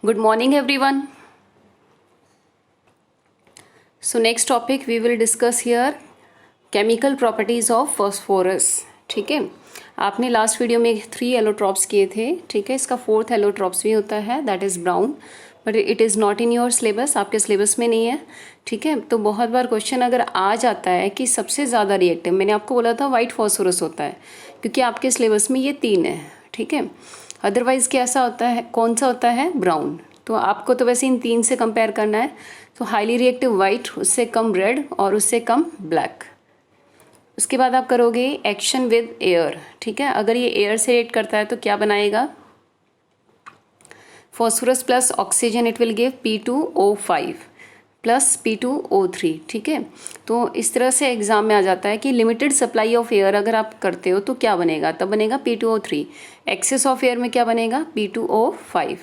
Good morning, everyone. So next topic we will discuss here chemical properties of phosphorus. ठीक है, आपने last video में 3 allotropes किए थे. ठीक है, इसका 4th एलोट्रॉप्स भी होता है, that is brown, but it is not in your syllabus, आपके सिलेबस में नहीं है. ठीक है, तो बहुत बार क्वेश्चन अगर आ जाता है कि सबसे ज़्यादा रिएक्टिव, मैंने आपको बोला था वाइट फॉस्फोरस होता है, क्योंकि आपके सिलेबस में ये 3 है. ठीक है, अदरवाइज़ कैसा होता है, कौन सा होता है, ब्राउन. तो आपको तो वैसे इन 3 से कंपेयर करना है. तो हाईली रिएक्टिव वाइट, उससे कम रेड और उससे कम ब्लैक. उसके बाद आप करोगे एक्शन विद एयर. ठीक है, अगर ये एयर से रिएक्ट करता है तो क्या बनाएगा, phosphorus plus oxygen, it will give P2O5 plus P2O3. ठीक है, तो इस तरह से एग्जाम में आ जाता है कि लिमिटेड सप्लाई ऑफ एयर अगर आप करते हो तो क्या बनेगा, तब बनेगा P2O3. एक्सेस ऑफ एयर में क्या बनेगा, P2O5.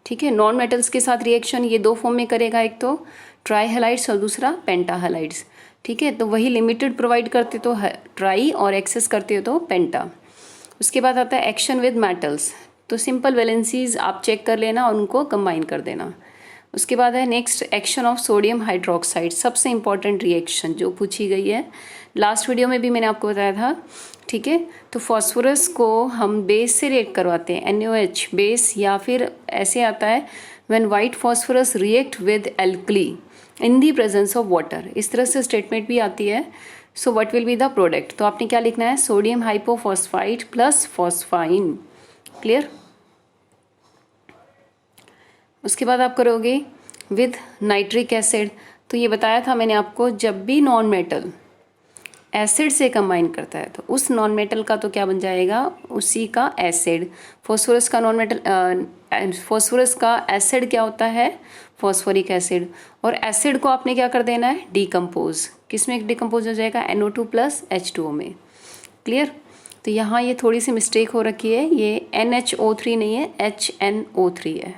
ठीक है, नॉन मेटल्स के साथ रिएक्शन ये 2 फॉर्म में करेगा, एक तो ट्राई हैलाइड्स और दूसरा पेंटा हैलाइड्स. ठीक है, तो वही लिमिटेड प्रोवाइड करते तो ट्राई और एक्सेस करते हो तो पेंटा. उसके बाद आता है एक्शन विद मेटल्स. तो सिंपल वैलेंसीज आप चेक कर लेना और उनको कंबाइन कर देना. उसके बाद है next action of sodium hydroxide, सबसे इंपॉर्टेंट रिएक्शन जो पूछी गई है. लास्ट वीडियो में भी मैंने आपको बताया था. ठीक है, तो फॉस्फोरस को हम बेस से रिएक्ट करवाते हैं, NaOH बेस, या फिर ऐसे आता है when white phosphorus react with alkali in the presence of water. इस तरह से स्टेटमेंट भी आती है. So what will be the product, तो आपने क्या लिखना है, सोडियम हाइपोफॉस्फाइड प्लस फॉस्फाइन. क्लियर. उसके बाद आप करोगे विद नाइट्रिक एसिड. तो ये बताया था मैंने आपको, जब भी नॉन मेटल एसिड से कंबाइन करता है तो उस नॉन मेटल का तो क्या बन जाएगा, उसी का एसिड. फॉस्फोरस का नॉन मेटल, फॉस्फोरस का एसिड क्या होता है, फॉस्फोरिक एसिड. और एसिड को आपने क्या कर देना है, डिकम्पोज. किस में डिकम्पोज हो जाएगा, NO2 प्लस H2O में. क्लियर. तो यहाँ ये थोड़ी सी मिस्टेक हो रखी है, ये NHO3 नहीं है, HNO3 है,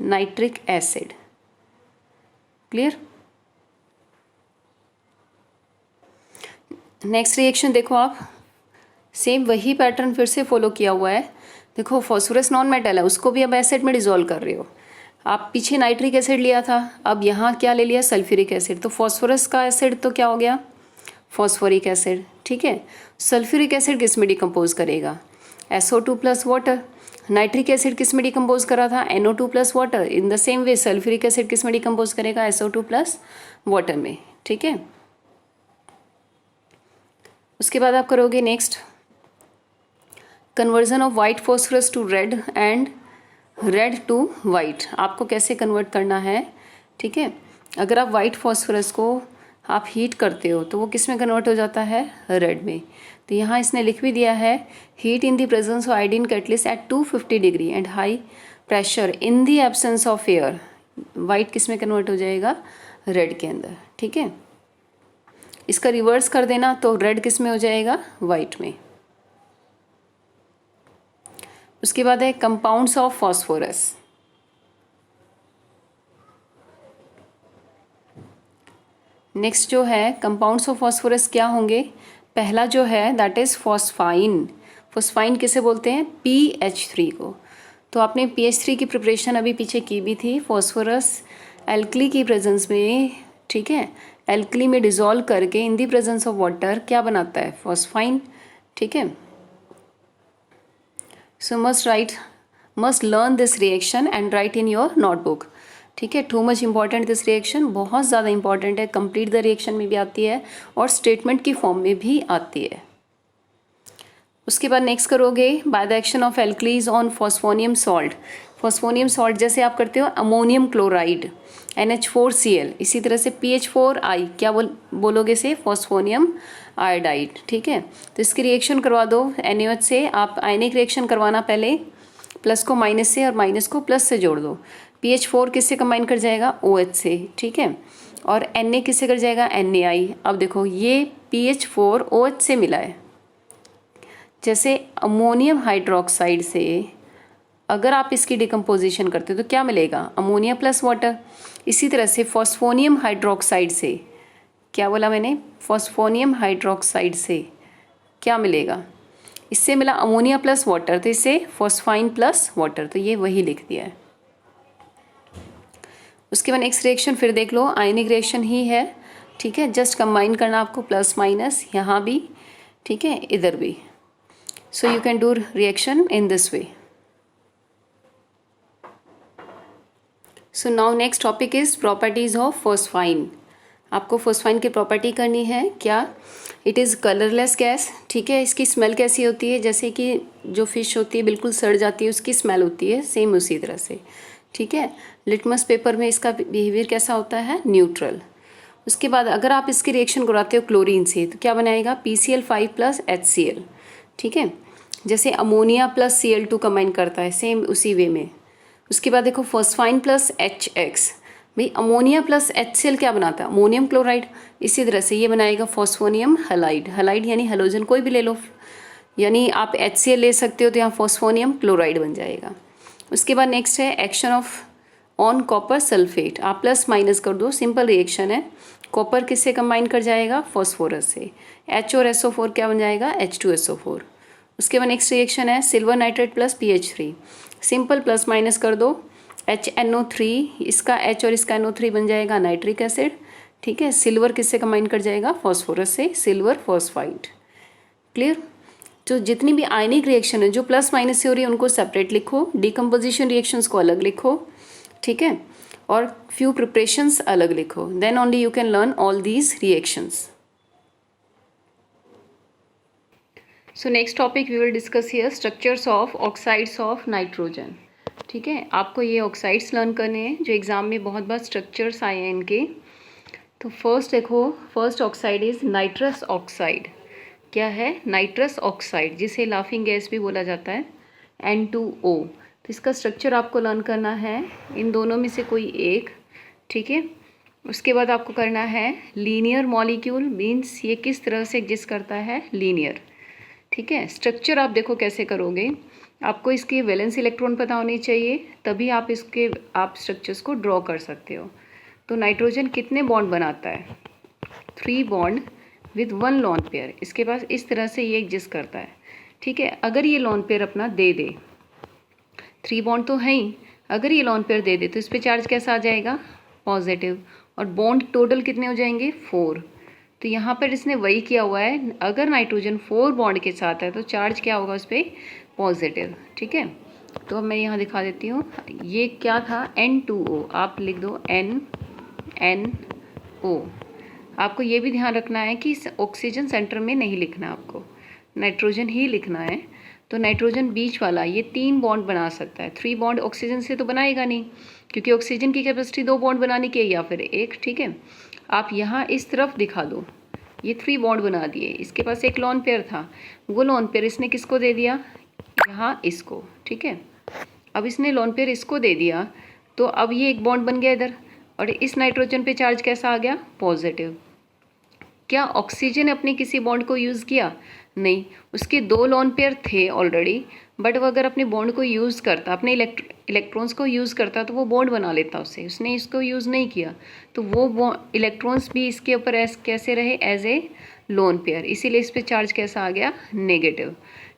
nitric acid. Clear. Next reaction देखो आप, सेम वही पैटर्न फिर से फॉलो किया हुआ है. देखो फॉस्फोरस नॉन मेटल है, उसको भी अब एसिड में डिसॉल्व कर रहे हो. आप पीछे नाइट्रिक एसिड लिया था, अब यहाँ क्या ले लिया, सल्फ्यूरिक एसिड. तो फॉस्फोरस का एसिड तो क्या हो गया, फॉस्फोरिक एसिड. ठीक है, सल्फ्यूरिक एसिड किस में डिकम्पोज करेगा, SO2 plus water. Nitric acid किस में डिकम्पोज करा था, NO2 plus water. In the same way sulphuric acid किस में डिकम्पोज करेगा, SO2 प्लस वाटर में. ठीक है, उसके बाद आप करोगे next conversion of white phosphorus to red and red to white. आपको कैसे कन्वर्ट करना है. ठीक है, अगर आप वाइट फॉस्फोरस को आप हीट करते हो तो वो किस में कन्वर्ट हो जाता है, रेड में. तो यहाँ इसने लिख भी दिया है, heat in the presence of iodine catalyst at 250 degree and high pressure in the absence of air. White किस में कन्वर्ट हो जाएगा, रेड के अंदर. ठीक है, इसका रिवर्स कर देना तो रेड किस में हो जाएगा, वाइट में. उसके बाद है कंपाउंड्स ऑफ फॉस्फोरस. नेक्स्ट जो है कंपाउंड्स ऑफ फॉस्फोरस क्या होंगे, पहला जो है दैट इज फॉस्फाइन. फॉस्फाइन किसे बोलते हैं, PH3 को. तो आपने PH3 की प्रिपरेशन अभी पीछे की भी थी. फॉस्फोरस एल्कली की प्रेजेंस में, ठीक है, एल्कली में डिसॉल्व करके इन दी प्रेजेंस ऑफ वाटर क्या बनाता है, फॉस्फाइन. ठीक है, सो must learn this reaction and right in your notebook. ठीक है, too much important this reaction, बहुत ज़्यादा इंपॉर्टेंट है. कंप्लीट द रिएक्शन में भी आती है और स्टेटमेंट की फॉर्म में भी आती है. उसके बाद नेक्स्ट करोगे by the action of alkalies on phosphonium salt. Phosphonium salt जैसे आप करते हो अमोनियम क्लोराइड NH4Cl, इसी तरह से PH4I क्या बोलोगे से, फॉस्फोनियम आयोडाइड. ठीक है, तो इसकी रिएक्शन करवा दो NaOH से. आप आयनिक रिएक्शन करवाना, पहले प्लस को माइनस से और माइनस को प्लस से जोड़ दो. PH4 किससे कंबाइन कर जाएगा, OH से. ठीक है, और Na किससे कर जाएगा, NaI. अब देखो ये PH4 OH से मिला है. जैसे अमोनियम हाइड्रोक्साइड से अगर आप इसकी डिकम्पोजिशन करते हो तो क्या मिलेगा, अमोनिया प्लस वाटर. इसी तरह से फॉस्फोनियम हाइड्रोक्साइड से, क्या बोला मैंने, फॉस्फोनियम हाइड्रोक्साइड से क्या मिलेगा, इससे मिला अमोनिया प्लस वाटर, तो इससे फॉस्फाइन प्लस वाटर. तो ये वही लिख दिया है. उसके बाद नेक्स्ट रिएक्शन फिर देख लो, आयनिक रिएक्शन ही है, ठीक है, जस्ट कंबाइन करना आपको प्लस माइनस यहाँ भी, ठीक है, इधर भी. So you can do reaction in this way. So now next topic is properties of phosphine. आपको फॉस्फाइन की प्रॉपर्टी करनी है क्या. इट इज़ कलरलेस गैस, ठीक है. इसकी स्मेल कैसी होती है, जैसे कि जो फिश होती है बिल्कुल सड़ जाती है उसकी स्मेल होती है, सेम उसी तरह से, ठीक है. लिटमस पेपर में इसका बिहेवियर कैसा होता है, न्यूट्रल. उसके बाद अगर आप इसकी रिएक्शन कराते हो क्लोरीन से तो क्या बनाएगा, PCl5 प्लस HCl, ठीक है. जैसे अमोनिया प्लस Cl2 कंबाइन करता है, सेम उसी वे में. उसके बाद देखो फॉस्फाइन प्लस HX, भाई अमोनिया प्लस HCl क्या बनाता है, अमोनियम क्लोराइड. इसी तरह से ये बनाएगा फॉस्फोनियम हलाइड. हलाइड यानी हेलोजन कोई भी ले लो, यानी आप HCl ले सकते हो तो यहाँ फॉस्फोनियम क्लोराइड बन जाएगा. उसके बाद नेक्स्ट है action of on copper sulphate. आप प्लस माइनस कर दो, सिंपल रिएक्शन है. कॉपर किससे कंबाइन कर जाएगा, फॉस्फोरस से. H और SO4 क्या बन जाएगा, H2SO4. उसके बाद नेक्स्ट रिएक्शन है silver nitrate plus PH3. Simple plus minus कर दो, HNO3, इसका H और इसका NO3 बन जाएगा नाइट्रिक एसिड, ठीक है. सिल्वर किससे कंबाइन कर जाएगा, फॉस्फोरस से, सिल्वर फॉस्फाइड. क्लियर. तो जितनी भी आयनिक रिएक्शन है जो प्लस माइनस से हो रही है उनको सेपरेट लिखो, डिकम्पोजिशन रिएक्शंस को अलग लिखो, ठीक है, और फ्यू प्रिपरेशंस अलग लिखो. Then only you can learn all these reactions. So next topic we will discuss here structures of oxides of nitrogen. ठीक है, आपको ये ऑक्साइड्स लर्न करने हैं जो एग्जाम में बहुत बार स्ट्रक्चर्स आए हैं इनके. तो फर्स्ट देखो, first oxide is nitrous oxide. क्या है, नाइट्रस ऑक्साइड, जिसे लाफिंग गैस भी बोला जाता है, N2O. तो इसका स्ट्रक्चर आपको लर्न करना है, इन दोनों में से कोई एक, ठीक है. उसके बाद आपको करना है लीनियर मॉलिक्यूल, मीन्स ये किस तरह से एग्जिस्ट करता है, लीनियर, ठीक है. स्ट्रक्चर आप देखो कैसे करोगे, आपको इसके वैलेंस इलेक्ट्रॉन पता होने चाहिए, तभी आप स्ट्रक्चर्स को ड्रॉ कर सकते हो. तो नाइट्रोजन कितने बॉन्ड बनाता है, 3 बॉन्ड विद 1 लॉन पेयर. इसके पास इस तरह से ये एग्जिस्ट करता है, ठीक है. अगर ये लॉन पेयर अपना दे दे, 3 बॉन्ड तो है ही, अगर ये लॉन पेयर दे दे तो इस पर चार्ज कैसा आ जाएगा, पॉजिटिव. और बॉन्ड टोटल कितने हो जाएंगे, 4. तो यहाँ पर इसने वही किया हुआ है, अगर नाइट्रोजन 4 बॉन्ड के साथ है तो चार्ज क्या होगा उस पर, पॉजिटिव, ठीक है. तो अब मैं यहाँ दिखा देती हूँ, ये क्या था, N2O, आप लिख दो NNO. आपको ये भी ध्यान रखना है कि ऑक्सीजन सेंटर में नहीं लिखना, आपको नाइट्रोजन ही लिखना है. तो नाइट्रोजन बीच वाला ये 3 बॉन्ड बना सकता है, 3 बॉन्ड ऑक्सीजन से तो बनाएगा नहीं, क्योंकि ऑक्सीजन की कैपेसिटी 2 बॉन्ड बनाने की है या फिर 1, ठीक है. आप यहाँ इस तरफ दिखा दो, ये 3 बॉन्ड बना दिए. इसके पास एक लॉन पेयर था, वो लॉन पेयर इसने किसको दे दिया, यहाँ इसको, ठीक है. अब इसने लॉन पेयर इसको दे दिया, तो अब ये एक बॉन्ड बन गया इधर, और इस नाइट्रोजन पे चार्ज कैसा आ गया, पॉजिटिव. क्या ऑक्सीजन ने अपने किसी बॉन्ड को यूज़ किया, नहीं, उसके 2 लॉन पेयर थे ऑलरेडी, बट वो अगर अपने बॉन्ड को यूज़ करता, अपने इलेक्ट्रॉन्स को यूज़ करता तो वो बॉन्ड बना लेता उससे. उसने इसको यूज़ नहीं किया, तो वो इलेक्ट्रॉन्स भी इसके ऊपर कैसे रहे, एज ए लोन पेयर, इसीलिए इस पर चार्ज कैसा आ गया, नेगेटिव,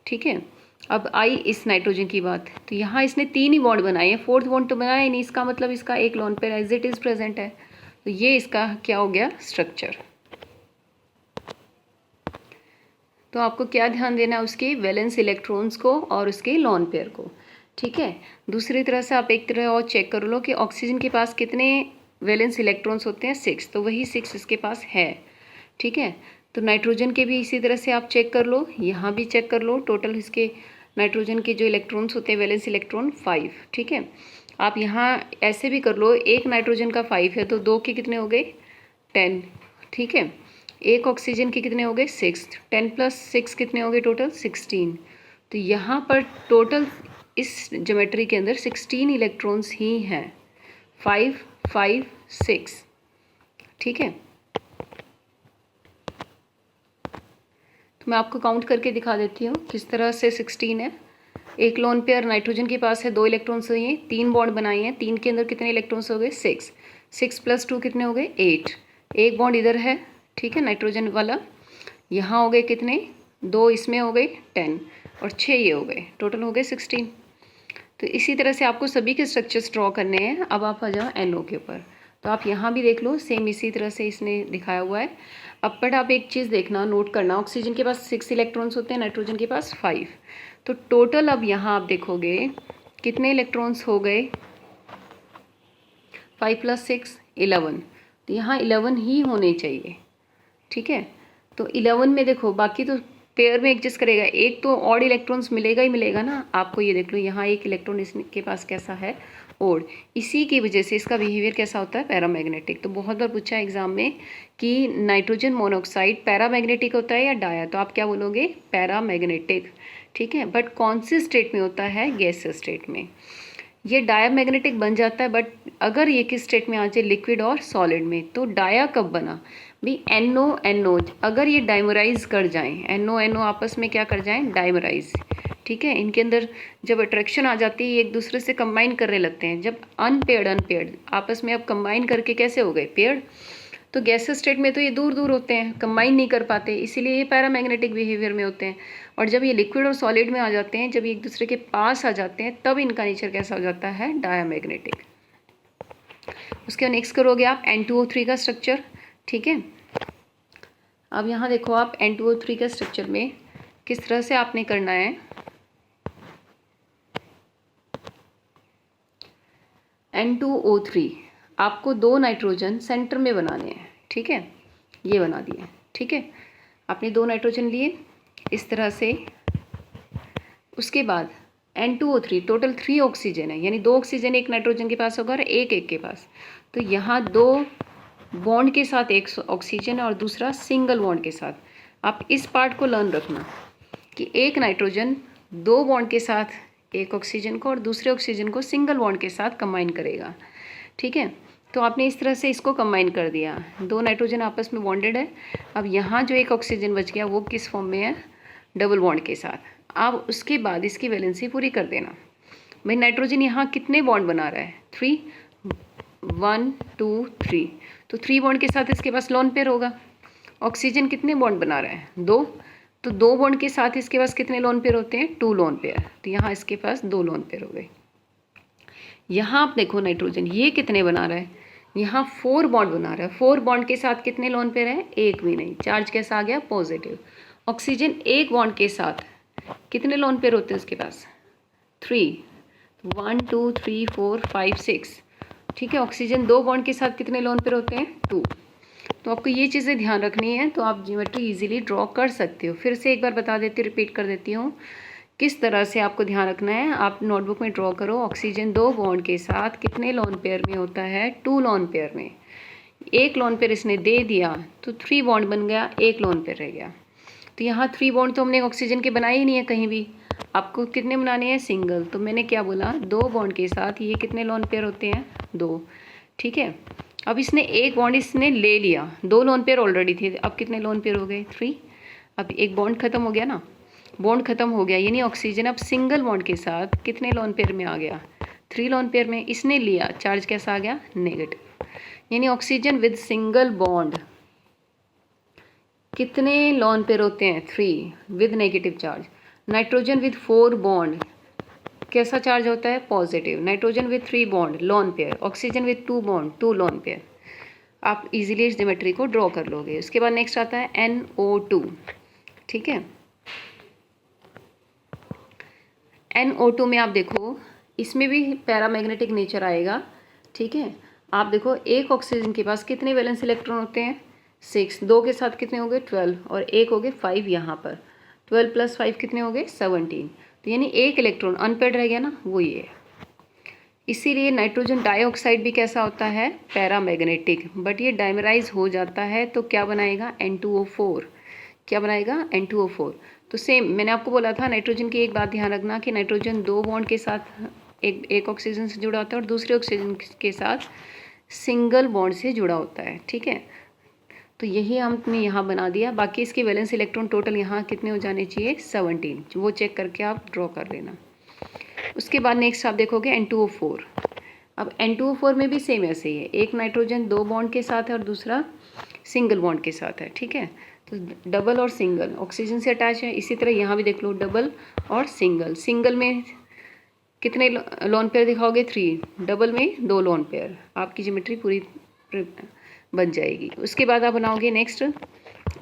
ठीक है. अब आई इस नाइट्रोजन की बात, तो यहाँ इसने 3 ही बॉन्ड बनाए हैं, 4th बॉन्ड तो बनाया ही नहीं, इसका मतलब इसका एक lone pair as it is present है. तो ये इसका क्या हो गया, स्ट्रक्चर. तो आपको क्या ध्यान देना है, उसके वैलेंस इलेक्ट्रॉन्स को और उसके लोन पेयर को, ठीक है. दूसरी तरह से आप एक तरह और चेक कर लो कि ऑक्सीजन के पास कितने वैलेंस इलेक्ट्रॉन्स होते हैं, 6, तो वही 6 इसके पास है, ठीक है. तो नाइट्रोजन के भी इसी तरह से आप चेक कर लो, यहाँ भी चेक कर लो. टोटल इसके नाइट्रोजन के जो इलेक्ट्रॉन्स होते हैं वैलेंस इलेक्ट्रॉन 5, ठीक है. आप यहाँ ऐसे भी कर लो, एक नाइट्रोजन का 5 है तो 2 के कितने हो गए, 10, ठीक है. एक ऑक्सीजन के कितने हो गए, 6, 10 + 6 कितने हो गए, टोटल 16. तो यहाँ पर टोटल इस ज्योमेट्री के अंदर 16 इलेक्ट्रॉन्स ही हैं, 5, 5, 6, ठीक है. तो मैं आपको काउंट करके दिखा देती हूँ किस तरह से 16 है. एक लोन पेयर नाइट्रोजन के पास है, 2 इलेक्ट्रॉन्स हुए हैं, 3 बॉन्ड बनाए हैं, 3 के अंदर कितने इलेक्ट्रॉन्स हो गए, 6, 6 + 2 कितने हो गए, 8. एक बॉन्ड इधर है, ठीक है, नाइट्रोजन वाला, यहाँ हो गए कितने, 2 इसमें हो गए, 10, और 6 ये हो गए, टोटल हो गए 16. तो इसी तरह से आपको सभी के स्ट्रक्चर्स ड्रॉ करने हैं। अब आप आ जाओ NO के ऊपर, तो आप यहाँ भी देख लो, सेम इसी तरह से इसने दिखाया हुआ है। अब बट आप एक चीज़ देखना, नोट करना, ऑक्सीजन के पास 6 इलेक्ट्रॉन्स होते हैं, नाइट्रोजन के पास 5। तो टोटल अब यहाँ आप देखोगे कितने इलेक्ट्रॉन्स हो गए, 5 + 6 11। तो यहाँ 11 ही होने चाहिए, ठीक है। तो 11 में देखो, बाकी तो पेयर में एडजस्ट करेगा, एक तो ऑड इलेक्ट्रॉन्स मिलेगा ही मिलेगा ना आपको। ये देख लो, यहाँ एक इलेक्ट्रॉन इसके पास कैसा है, ओड। इसी की वजह से इसका बिहेवियर कैसा होता है, पैरामैग्नेटिक। तो बहुत बार पूछा है एग्जाम में कि नाइट्रोजन मोनोऑक्साइड पैरामैग्नेटिक होता है या डाया, तो आप क्या बोलोगे, पैरामैग्नेटिक, ठीक है। बट कौन से स्टेट में होता है, गैसियस स्टेट में। ये डायामैग्नेटिक बन जाता है, बट अगर ये किस स्टेट में आ जाए, लिक्विड और सॉलिड में। तो डाया कब बना भाई, NO NO अगर ये डाइमराइज कर जाएं, NO NO आपस में क्या कर जाएं, डाइमराइज, ठीक है। इनके अंदर जब अट्रैक्शन आ जाती है, एक दूसरे से कंबाइन करने लगते हैं। जब अनपेयर्ड आपस में अब कंबाइन करके कैसे हो गए, पेयर्ड। तो गैसेस स्टेट में तो ये दूर दूर होते हैं, कंबाइन नहीं कर पाते, इसीलिए ये पैरामैग्नेटिक बिहेवियर में होते हैं। और जब ये लिक्विड और सॉलिड में आ जाते हैं, जब ये एक दूसरे के पास आ जाते हैं, तब इनका नेचर कैसा हो जाता है, डायामैग्नेटिक। उसके बाद नेक्स्ट करोगे आप N2O3 का स्ट्रक्चर, ठीक है। अब यहाँ देखो आप N2O3 के स्ट्रक्चर में किस तरह से आपने करना है। N2O3 आपको 2 नाइट्रोजन सेंटर में बनाने हैं, ठीक है। ये बना दिए, ठीक है। आपने 2 नाइट्रोजन लिए इस तरह से। उसके बाद N2O3 टोटल 3 ऑक्सीजन है, यानी 2 ऑक्सीजन एक नाइट्रोजन के पास होगा और एक के पास। तो यहाँ 2 बॉन्ड के साथ एक ऑक्सीजन और दूसरा सिंगल बॉन्ड के साथ। आप इस पार्ट को लर्न रखना कि एक नाइट्रोजन 2 बॉन्ड के साथ एक ऑक्सीजन को और दूसरे ऑक्सीजन को सिंगल बॉन्ड के साथ कंबाइन करेगा, ठीक है। तो आपने इस तरह से इसको कंबाइन कर दिया, 2 नाइट्रोजन आपस में बॉन्डेड है। अब यहाँ जो एक ऑक्सीजन बच गया वो किस फॉर्म में है, डबल बॉन्ड के साथ। अब उसके बाद इसकी वैलेंसी पूरी कर देना। भाई नाइट्रोजन यहाँ कितने बॉन्ड बना रहा है, 3, 1 2 3। तो 3 बॉन्ड के साथ इसके पास लोन पेयर होगा। ऑक्सीजन कितने बॉन्ड बना रहा है, 2। तो 2 बॉन्ड के साथ इसके पास कितने लोन पेयर होते हैं, 2 लोन पेयर। तो यहाँ इसके पास 2 लोन पेयर हो गए। यहाँ आप देखो नाइट्रोजन ये कितने बना रहा है, यहाँ 4 बॉन्ड बना रहा है। 4 बॉन्ड के साथ कितने लोन पेयर है, एक भी नहीं। चार्ज कैसा आ गया, पॉजिटिव। ऑक्सीजन एक बॉन्ड के साथ कितने लोन पेयर होते हैं उसके पास, 3। 1 2 3 4 5 6, ठीक है। ऑक्सीजन 2 बॉन्ड के साथ कितने लोन पेयर होते हैं, 2। तो आपको ये चीज़ें ध्यान रखनी है, तो आप ज्योमेट्री इजीली ड्रॉ कर सकते हो। फिर से एक बार बता देती हूँ, रिपीट कर देती हूँ किस तरह से आपको ध्यान रखना है। आप नोटबुक में ड्रॉ करो, ऑक्सीजन 2 बॉन्ड के साथ कितने लोन पेयर में होता है, 2 लोन पेयर में। एक लोन पेयर इसने दे दिया तो 3 बॉन्ड बन गया, एक लोन पेयर रह गया। तो यहाँ 3 बॉन्ड तो हमने ऑक्सीजन के बनाए ही नहीं है कहीं भी। आपको कितने बनाने हैं, सिंगल। तो मैंने क्या बोला, 2 बॉन्ड के साथ ये कितने लोन पेयर होते हैं, 2, ठीक है। अब इसने एक बॉन्ड इसने ले लिया, 2 लोन पेयर ऑलरेडी थे, अब कितने लोन पेयर हो गए, 3। अब एक बॉन्ड खत्म हो गया ना, बॉन्ड खत्म हो गया, यानी ऑक्सीजन अब सिंगल बॉन्ड के साथ कितने लोन पेयर में आ गया, 3 लोन पेयर में। इसने लिया, चार्ज कैसा आ गया, नेगेटिव। यानी ऑक्सीजन विद सिंगल बॉन्ड कितने लोन पेयर होते हैं, 3 with negative charge. Nitrogen with 4 bond कैसा चार्ज होता है, positive. Nitrogen with 3 bond lone pair. Oxygen with 2 bond 2 lone pair. आप इजीली इस ज्योमेट्री को ड्रॉ कर लोगे। उसके बाद नेक्स्ट आता है NO2, ठीक है। NO2 में आप देखो, इसमें भी पैरामैग्नेटिक नेचर आएगा, ठीक है। आप देखो एक ऑक्सीजन के पास कितने वैलेंस इलेक्ट्रॉन होते हैं, 6। 2 के साथ कितने हो गए, 12, और एक हो गए 5 यहाँ पर। 12 + 5 कितने हो गए, 17। तो यानी एक इलेक्ट्रॉन अनपेयर्ड रह गया ना, वो ये। इसीलिए नाइट्रोजन डाइऑक्साइड भी कैसा होता है, पैरामैग्नेटिक। बट ये डाइमराइज हो जाता है तो क्या बनाएगा, N2O4। क्या बनाएगा, N2O4। तो सेम मैंने आपको बोला था, नाइट्रोजन की एक बात ध्यान रखना कि नाइट्रोजन 2 बॉन्ड के साथ एक ऑक्सीजन से जुड़ा होता है और दूसरे ऑक्सीजन के साथ सिंगल बॉन्ड से जुड़ा होता है, ठीक है। तो यही हमने यहाँ बना दिया। बाकी इसके वैलेंस इलेक्ट्रॉन टोटल यहाँ कितने हो जाने चाहिए, 17। वो चेक करके आप ड्रॉ कर लेना। उसके बाद नेक्स्ट आप देखोगे N2O4। अब N2O4 में भी सेम ऐसे ही है, एक नाइट्रोजन 2 बॉन्ड के साथ है और दूसरा सिंगल बॉन्ड के साथ है, ठीक है। तो डबल और सिंगल ऑक्सीजन से अटैच है। इसी तरह यहाँ भी देख लो, डबल और सिंगल। सिंगल में कितने लोन पेयर दिखाओगे? 3, डबल में 2 लोन पेयर, आपकी ज्योमेट्री पूरी बन जाएगी। उसके बाद आप बनाओगे नेक्स्ट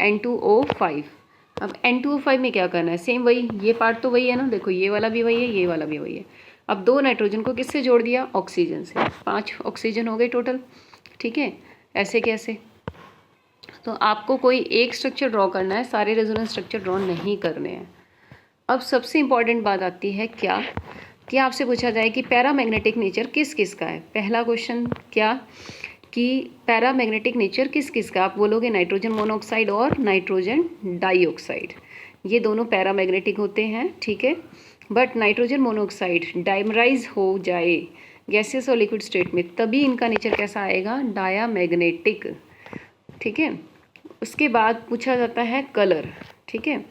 N2O5। अब N2O5 में क्या करना है? सेम वही, ये पार्ट तो वही है ना, देखो ये वाला भी वही है, ये वाला भी वही है। अब 2 नाइट्रोजन को किससे जोड़ दिया? ऑक्सीजन से। 5 ऑक्सीजन हो गए टोटल, ठीक है। ऐसे कैसे? तो आपको कोई एक स्ट्रक्चर ड्रॉ करना है, सारे रेजोनेंस स्ट्रक्चर ड्रॉ नहीं करने हैं। अब सबसे इंपॉर्टेंट बात आती है क्या कि आपसे पूछा जाए कि पैरामैग्नेटिक नेचर किस किस का है। पहला क्वेश्चन क्या कि पैरामैग्नेटिक नेचर किस किस का? आप बोलोगे नाइट्रोजन मोनोऑक्साइड और नाइट्रोजन डाइऑक्साइड, ये दोनों पैरामैग्नेटिक होते हैं, ठीक है। बट नाइट्रोजन मोनोऑक्साइड डाइमराइज हो जाए गैसियस और लिक्विड स्टेट में, तभी इनका नेचर कैसा आएगा? डायामैग्नेटिक, ठीक है। उसके बाद पूछा जाता है कलर, ठीक है।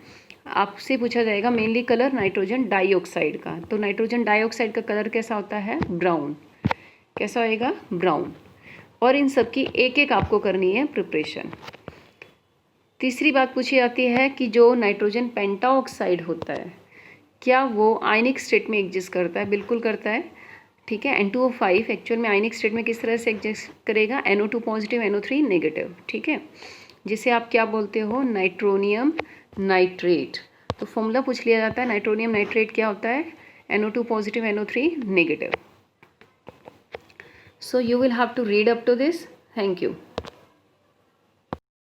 आपसे पूछा जाएगा मेनली कलर नाइट्रोजन डाइऑक्साइड का, तो नाइट्रोजन डाइऑक्साइड का कलर कैसा होता है? ब्राउन। कैसा होएगा? ब्राउन। और इन सब की एक एक आपको करनी है प्रिपरेशन। तीसरी बात पूछी जाती है कि जो नाइट्रोजन पेंटाऑक्साइड होता है, क्या वो आयनिक स्टेट में एग्जिस्ट करता है? बिल्कुल करता है, ठीक है। N2O5 एक्चुअल में आयनिक स्टेट में किस तरह से एग्जिस्ट करेगा? NO2 पॉजिटिव NO3 नेगेटिव, ठीक है, जिसे आप क्या बोलते हो? Nitronium nitrate. तो फॉर्मूला पूछ लिया जाता है, नाइट्रोनियम नाइट्रेट क्या होता है? NO2 positive NO3 negative. So you will have to read up to this. Thank you.